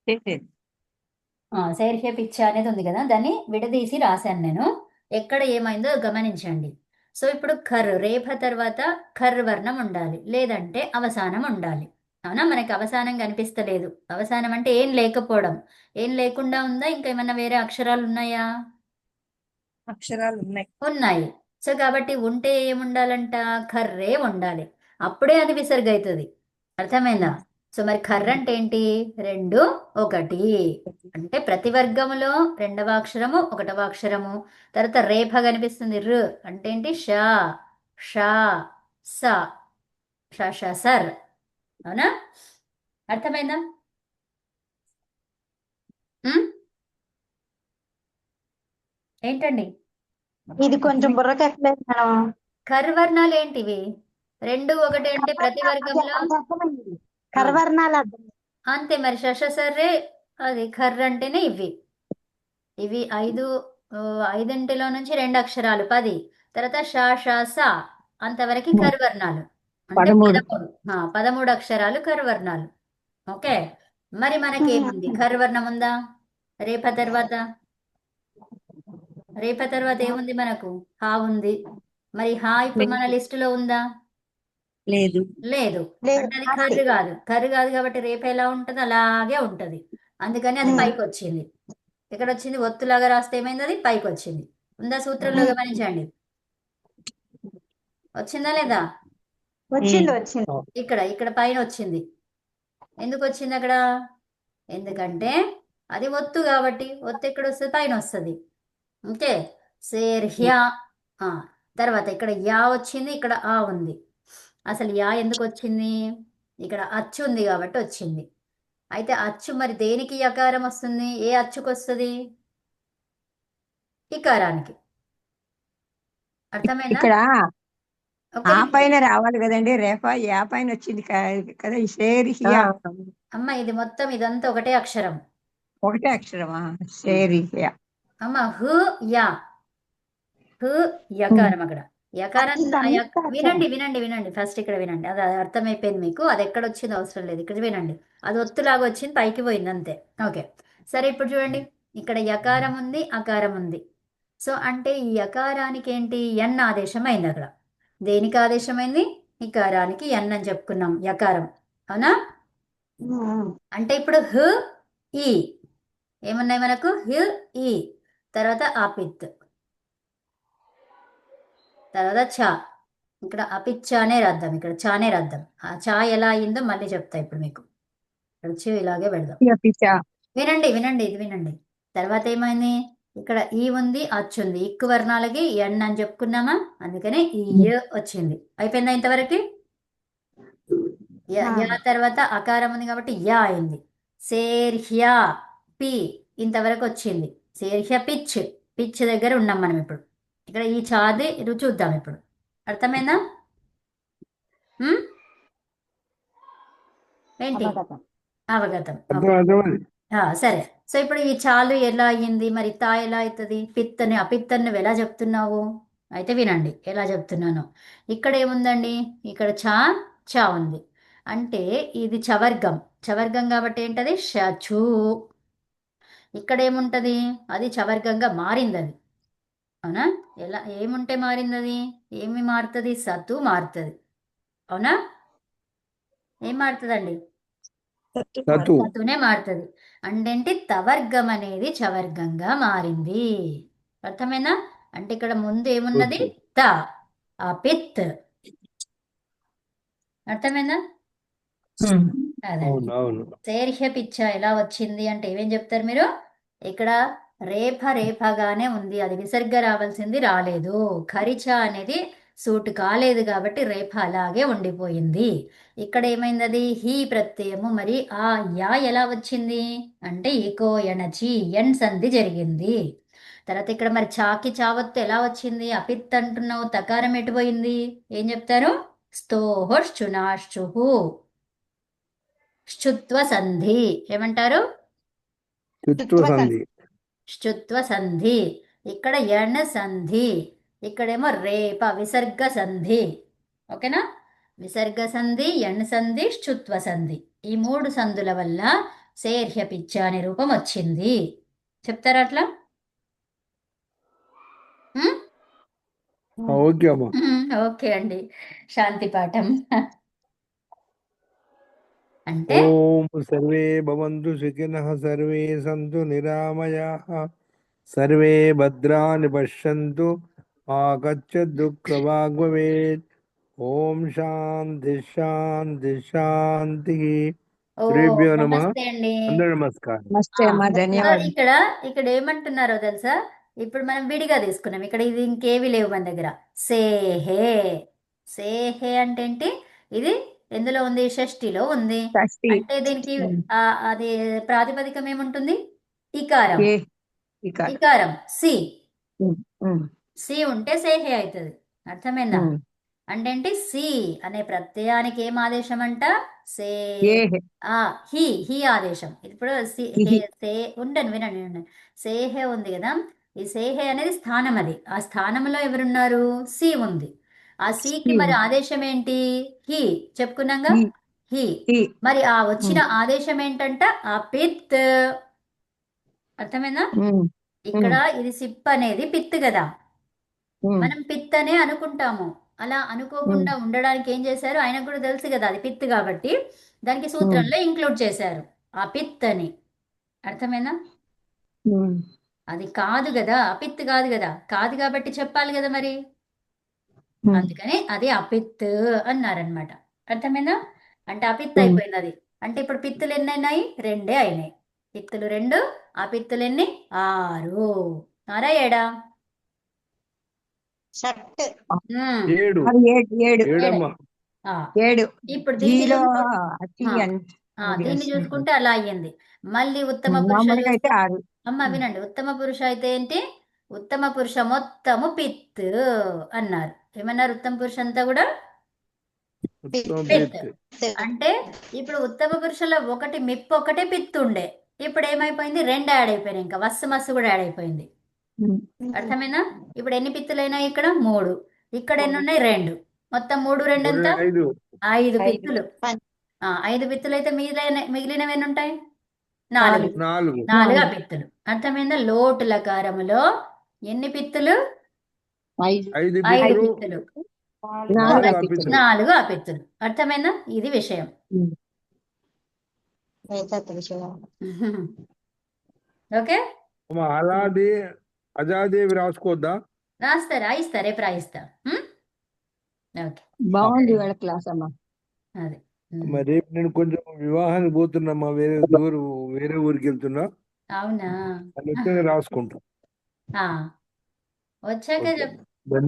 చేసేది. శైర్య పిచ్చ అనేది ఉంది కదా, దాన్ని విడదీసి రాశాను నేను. ఎక్కడ ఏమైందో గమనించండి. సో ఇప్పుడు ఖర్, రేఫ తర్వాత ఖర్ వర్ణం ఉండాలి, లేదంటే అవసానం ఉండాలి. అవునా? మనకి అవసానం కనిపిస్తలేదు. అవసానం అంటే ఏం లేకపోవడం. ఏం లేకుండా ఉందా? ఇంకా ఏమన్నా వేరే అక్షరాలు ఉన్నాయా? అక్షరాలు ఉన్నాయి. ఉన్నాయి. సో కాబట్టి ఉంటే ఏముండాలంట? ఖర్రే ఉండాలి. అప్పుడే అది విసర్గ అవుతుంది. అర్థమైందా? సో మరి ఖర్ర అంటే ఏంటి? రెండు ఒకటి. అంటే ప్రతి వర్గములో రెండవ అక్షరము ఒకటవ అక్షరము. తర్వాత రేఫ కనిపిస్తుంది, ర్ అంటే ఏంటి? ష, ష, స, ష, ష, సర్. అవునా? అర్థమైందా? ఉమ్? ఏంటండి? ఇది కొంచెం బుర్రకెక్కలేదు మేడం. కర్వర్ణాలు ఏంటివి? రెండు ఒకటి అంటే ప్రతి వర్గంలో అది అర్థమైంది. ఆ, కర్వర్ణాలు అర్థం. అంతే మరి. శశ సర్రే అది ఖర్ర అంటేనే ఇవి. ఇవి ఐదు. ఆ, ఐదింటిలో నుంచి రెండు అక్షరాలు 10. తర్వాత ష, ష, స అంతవరకు కర్వర్ణాలు. అంటే 13. 13. 13 అక్షరాలు కర్వర్ణాలు. ఓకే. మరి మనకేముంది? కర్వర్ణం ఉందా? రేప తర్వాత రేప తర్వాత ఏముంది మనకు? హా ఉంది. మరి హా ఇప్పుడు మన లిస్టులో ఉందా? లేదు. లేదు. లేదు, అంటే అది ఆస్తి. కర్రు కాదు. కర్రు కాదు కాబట్టి రేపు ఎలా ఉంటుంది? అలాగే ఉంటది. అందుకని అది పైకి వచ్చింది. ఇక్కడ వచ్చింది ఒత్తులాగా రాస్తే ఏమైంది? అది పైకి వచ్చింది. ఉందా సూత్రంలో? గమనించండి. వచ్చిందా లేదా? వచ్చింది వచ్చింది. ఇక్కడ ఇక్కడ పైన వచ్చింది. ఎందుకు వచ్చింది అక్కడ? ఎందుకంటే అది ఒత్తు కాబట్టి. ఒత్తు ఎక్కడ వస్తుంది? పైన వస్తుంది. ఓకే. సేర్హ్యా. ఆ, తర్వాత ఇక్కడ యా వచ్చింది, ఇక్కడ ఆ ఉంది. అసలు యా ఎందుకు వచ్చింది? ఇక్కడ అచ్చు ఉంది కాబట్టి వచ్చింది. అయితే అచ్చు మరి దేనికి యకారం వస్తుంది? ఏ అచ్చుకు వస్తుంది? ఇకారానికి. అర్థమైందా? ఇక్కడ ఒక్క ఆ నిమిషం. పైన రావాలి కదండి, రేఫా యా పైన వచ్చింది కదా, ఈ షేర్ హియా అమ్మ ఇది మొత్తం ఇదంతా ఒకటే అక్షరం. ఒకటే అక్షరమా? Share here. అమ్మ హు, యా. హు యకారం అక్కడ. యకారం అది సంయుక్త అక్షరం. వినండి వినండి వినండి, ఫస్ట్ ఇక్కడ వినండి. అది అర్థమైపోయింది మీకు. అది ఎక్కడ వచ్చింది అవసరం లేదు, ఇక్కడ వినండి. అది ఒత్తులాగా వచ్చింది, పైకి పోయింది అంతే. ఓకే. సరే ఇప్పుడు చూడండి. ఇక్కడ యకారం ఉంది, అకారం ఉంది. సో అంటే ఈ యకారానికి ఏంటి? ఎన్ ఆదేశం అయింది అక్కడ. దేనికి ఆదేశమైంది? ఇకారానికి ఎన్ అని చెప్పుకున్నాం, యకారం. అవునా? అంటే ఇప్పుడు హ, ఈ ఏమున్నాయి మనకు? హ, ఈ తర్వాత అపిత్, తర్వాత చ. ఇక్కడ అపిచ్చ అనే రద్దాం, ఇక్కడ చానే రద్దాం. ఆ చా ఎలా అయిందో మళ్ళీ చెప్తా ఇప్పుడు మీకు. ఇక్కడ చి ఇలాగే పెడదాం. పిచా. వినండి వినండి, ఇది వినండి. తర్వాత ఏమైంది? ఇక్కడ ఈ ఉంది, అచ్చు ఉంది. ఇక్కు వర్ణాలకి ఎన్ అని చెప్పుకున్నామా? అందుకనే ఈ య వచ్చింది. అయిపోయిందా ఇంతవరకు? యా తర్వాత అకారం ఉంది కాబట్టి యా అయింది. సేర్హ్యా పి ఇంతవరకు వచ్చింది. సేర్హ్య పిచ్. పిచ్ దగ్గర ఉన్నాం మనం ఇప్పుడు. ఇక్కడ ఈ చాది చూద్దాం ఇప్పుడు. అర్థమైందా? ఉమ్? ఏంటి? అవగతం. అవగతం. సరే. సో ఇప్పుడు ఈ చాలు ఎలా అయ్యింది? మరి తా ఎలా అవుతుంది? పిత్తని అపిత్తని నువ్వు ఎలా చెప్తున్నావు? అయితే వినండి ఎలా చెప్తున్నాను. ఇక్కడ ఏముందండి? ఇక్కడ చా, చా ఉంది. అంటే ఇది చవర్గం. చవర్గం కాబట్టి ఏంటది? షచు. ఇక్కడ ఏముంటది? అది చవర్గంగా మారింది అది. అవునా? ఎలా ఏముంటే మారింది అది? ఏమి మారుతుంది? సత్తు మారుతుంది. అవునా? ఏం మారుతుందండి? సత్తునే మారుతుంది. అంటే తవర్గం అనేది చవర్గంగా మారింది. అర్థమైనా? అంటే ఇక్కడ ముందు ఏమున్నది? త, అపిత్. అర్థమైందా? అదండి. శీర్ష పిచ్చ ఎలా వచ్చింది అంటే ఏమేం చెప్తారు మీరు? ఇక్కడ రేఫ రేఫగానే ఉంది, అది విసర్గ రావాల్సింది రాలేదు. ఖరిచ అనేది సూటు కాలేదు కాబట్టి రేఫ అలాగే ఉండిపోయింది. ఇక్కడ ఏమైంది? అది హీ ప్రత్యయము. మరి ఆ యా ఎలా వచ్చింది అంటే ఏకో ఎనచి ఎన్ సంధి జరిగింది. తర్వాత ఇక్కడ మరి చాకి చావత్తు ఎలా వచ్చింది? అపిత్ అంటున్నావు, తకారం ఎటుపోయింది? ఏం చెప్తారు? స్తోహుశ్చునాశ్చుహు. శుత్వ సంధి ఏమంటారు? శుత్వ సంధి. ఇక్కడ ఎన్ సంధి. ఇక్కడేమో రేప విసర్గ సంధి. ఓకేనా? విసర్గ సంధి, ఎన్ సంధి, శుత్వ సంధి. ఈ మూడు సంధుల వల్ల సేర్హ్య పిచ్చ అనే రూపం వచ్చింది. చెప్తారా అట్లా? ఉమ్? ఓకే అమ్మా. ఓకే అండి. శాంతి పాఠం అంటే ఓం సర్వే భవంతు సుఖినః సర్వే సంతు నిరామయాః సర్వే భద్రాణి పశ్యంతు మా కశ్చిద్ దుఃఖభాగ్ భవేత్. ఓం శాంతి శాంతి శాంతి. ఓ శ్రీభ్యో నమః. నమస్తే అండి. అందరూ నమస్కారం. నమస్తే అమ్మా, సో ధన్యవాదాలు. ఇక్కడ ఏమంటున్నారో తెలుసా? ఇప్పుడు మనం విడిగా తీసుకున్నాం. ఇక్కడ ఇది ఇంకేవి లేవు మన దగ్గర. సేహే. సేహే అంటే ఏంటి? ఇది ఎందులో ఉంది? షష్ఠిలో ఉంది. షష్ఠి. అంటే దీనికి అది ప్రాతిపదికం ఏముంటుంది? ఇకారం. ఏ ఇక ఇకారం సి. ఉమ్, ఉమ్, సి ఉంటే సేహే అవుతుంది. అర్థమైందా? ఉమ్. అంటే ఏంటి? సి అనే ప్రత్యయానికి ఏం ఆదేశం అంట? సే ఏ హి ఆదేశం. ఇప్పుడు ఇహి. వినండి. సేహే ఉంది కదా, ఈ సేహే అనేది స్థానం. అది ఆ స్థానంలో ఎవరున్నారు? సి ఉంది. ఆ సికి మరి ఆదేశం ఏంటి? హి. చెప్పుకున్నాగా, ఈ, హి. ఈ. మరి ఆ వచ్చిన ఆదేశం ఏంటంట? ఆ పిత్. అర్థమైందా? ఉమ్, ఇక్కడ ఇది సిప్ అనేది పిత్ కదా. ఉమ్, మనం పిత్ అనే అనుకుంటాము. అలా ఉమ్, అనుకోకుండా ఉండడానికి ఏం చేశారు? ఆయనకు కూడా తెలుసు కదా అది పిత్ కాబట్టి దానికి సూత్రంలో ఇంక్లూడ్ చేశారు ఆ పిత్ అని. అర్థమైనా? ఉమ్, అది కాదు కదా, అపిత్ కాదు కదా. కాదు కాబట్టి చెప్పాలి కదా మరి. ఉమ్, అందుకని అది అపిత్ అన్నారనమాట. అర్థమైందా? అంటే అపిత్ ఉమ్. అయిపోయింది అది. అంటే ఇప్పుడు పిత్తులు ఎన్ని అయినాయి? 2 అయినాయి. పిత్తులు 2. ఆ పిత్తులు ఎన్ని? 6. 6 7? షట్. ఉమ్, 7. అది ఏడు ఏడు 7. ఏడమ్మా. ఆ, ఏడు. ఇప్పుడు దీన్ని జీలో చూసుకుంటే దీన్ని చూసుకుంటే అలా అయ్యింది. మళ్ళీ ఉత్తమ పురుష మామూలుగా అయితే చూస్తే 6. అమ్మ వినండి, ఉత్తమ పురుష అయితే ఏంటి? ఉత్తమ పురుష మొత్తము పిత్ అన్నారు. ఏమన్నారు? ఉత్తమ పురుష అంతా కూడా ఉత్తమ పిత్. పిత్. అంటే ఇప్పుడు ఉత్తమ పురుషులో ఒకటే పిత్ ఉండే. ఇప్పుడు ఏమైపోయింది? 2 యాడ్ అయిపోయినాయి. ఇంకా వస్సు మస్సు కూడా యాడ్ అయిపోయింది. అర్థమైనా? ఇప్పుడు ఎన్ని పిత్తులైనాయి? ఇక్కడ 3. ఇక్కడ ఎన్ని ఉన్నాయి? 2. మొత్తం 3 2 ఎంత? 5. 5 పిత్తులు. 5 పిత్తులు అయితే మిగిలినవి ఎన్ని ఉంటాయి? 4. 4. 4 అపిత్తులు. అర్థమైందా? లోటు లకారములో ఎన్ని పిత్తులు? 5 5 5 పితృ. పిత్తులు. 4 అపిత్తులు. 4 అపిత్తులు. అర్థమైందా? ఇది విషయం. ఓకే, అమ్మా, అలాది అజాదేవి రాసుకోవద్దా? రాయిస్తా రేపు రాయిస్తా. ఓకే, బాగుంది వాళ్ళ క్లాస్ అమ్మా. అదే. మరి రేపు నేను కొంచెం వివాహానికి పోతున్నమ్మా, వేరే ఊరికి వెళ్తున్నా. అవునా? అది వచ్చాక రాసుకుంటా. వచ్చాక ఓకే. చెప్ ధన్యవాదాలు.